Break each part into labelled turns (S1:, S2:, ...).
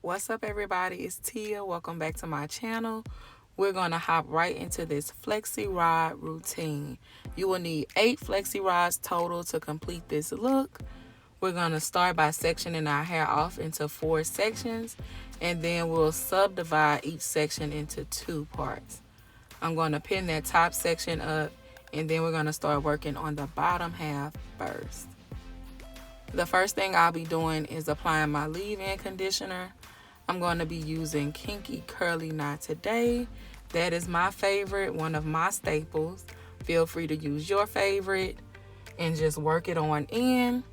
S1: What's up, everybody? It's Tia. Welcome back to my channel. We're going to hop right into this flexi rod routine. You will need 8 flexi rods total to complete this look. We're going to start by sectioning our hair off into 4 sections, and then we'll subdivide each section into 2 parts. I'm going to pin that top section up, and then we're going to start working on the bottom half first. The first thing I'll be doing is applying my leave-in conditioner. I'm going to be using Kinky Curly Knot today. That is my favorite, one of my staples. Feel free to use your favorite and just work it on in.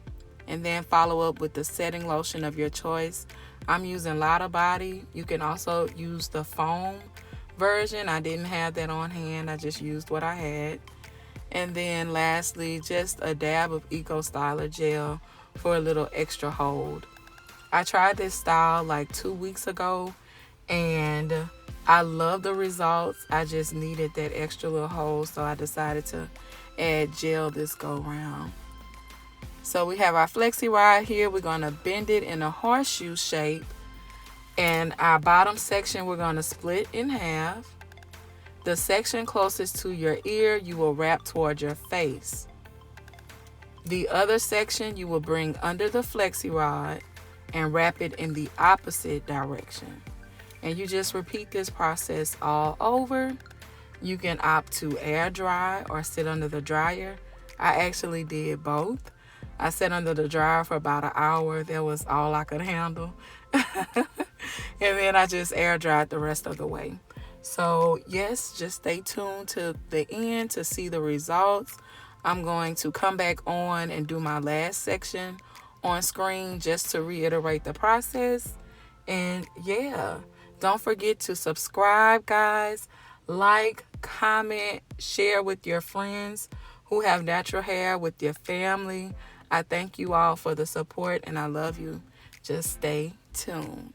S1: And then follow up with the setting lotion of your choice. I'm using Lotta Body. You can also use the foam version. I didn't have that on hand. I just used what I had. And then lastly, just a dab of Eco Styler gel for a little extra hold. I tried this style like 2 weeks ago and I love the results. I just needed that extra little hold, so I decided to add gel this go round. So we have our flexi rod here. We're going to bend it in a horseshoe shape, and our bottom section we're going to split in half. The section closest to your ear you will wrap toward your face. The other section you will bring under the flexi rod and wrap it in the opposite direction. And you just repeat this process all over. You can opt to air dry or sit under the dryer. I actually did both. I sat under the dryer for about an hour. That was all I could handle. And then I just air dried the rest of the way. So yes, just stay tuned to the end to see the results. I'm going to come back on and do my last section on screen just to reiterate the process. And yeah, don't forget to subscribe, guys. Like, comment, share with your friends who have natural hair, with your family. I thank you all for the support and I love you. Just stay tuned.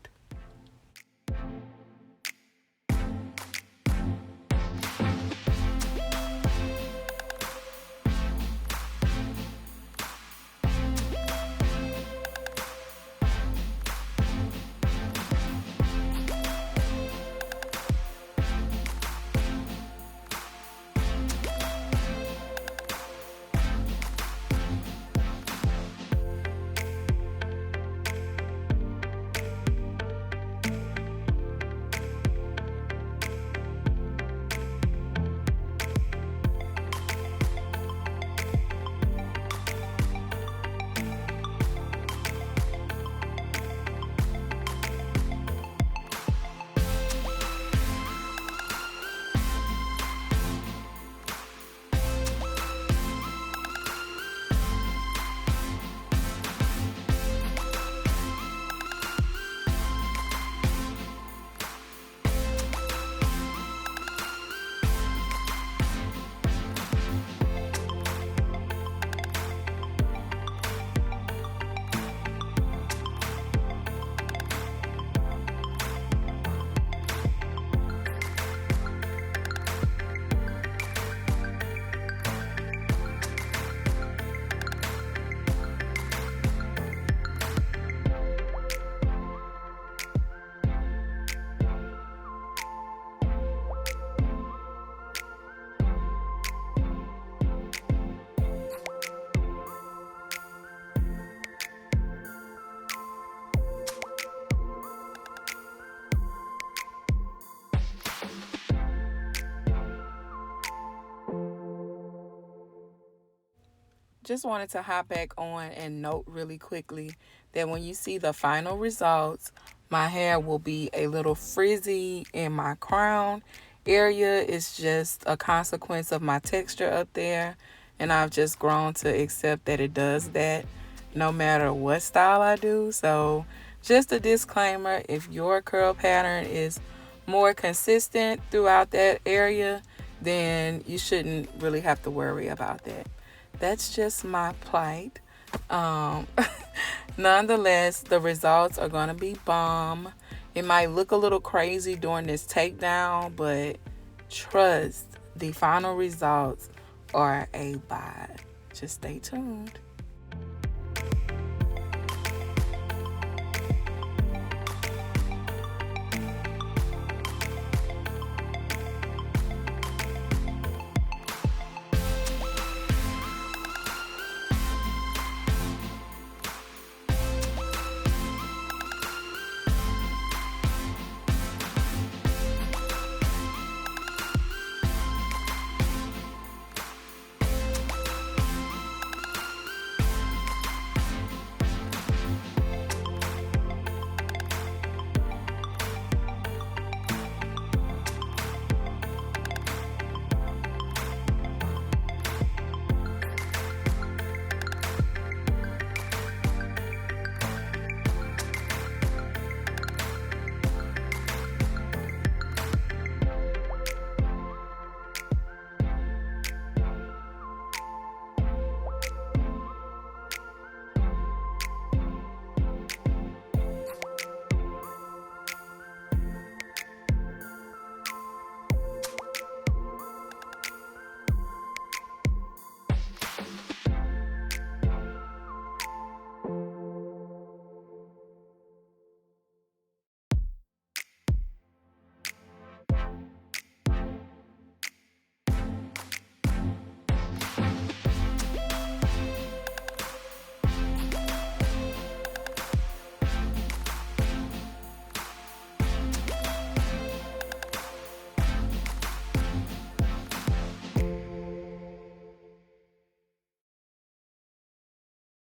S1: Just wanted to hop back on and note really quickly that when you see the final results, my hair will be a little frizzy in my crown area. It's just a consequence of my texture up there, and I've just grown to accept that it does that no matter what style I do. So just a disclaimer, if your curl pattern is more consistent throughout that area, then you shouldn't really have to worry about that. That's just my plight. Nonetheless, the results are going to be bomb. It might look a little crazy during this takedown, but trust, the final results are a vibe. Just stay tuned.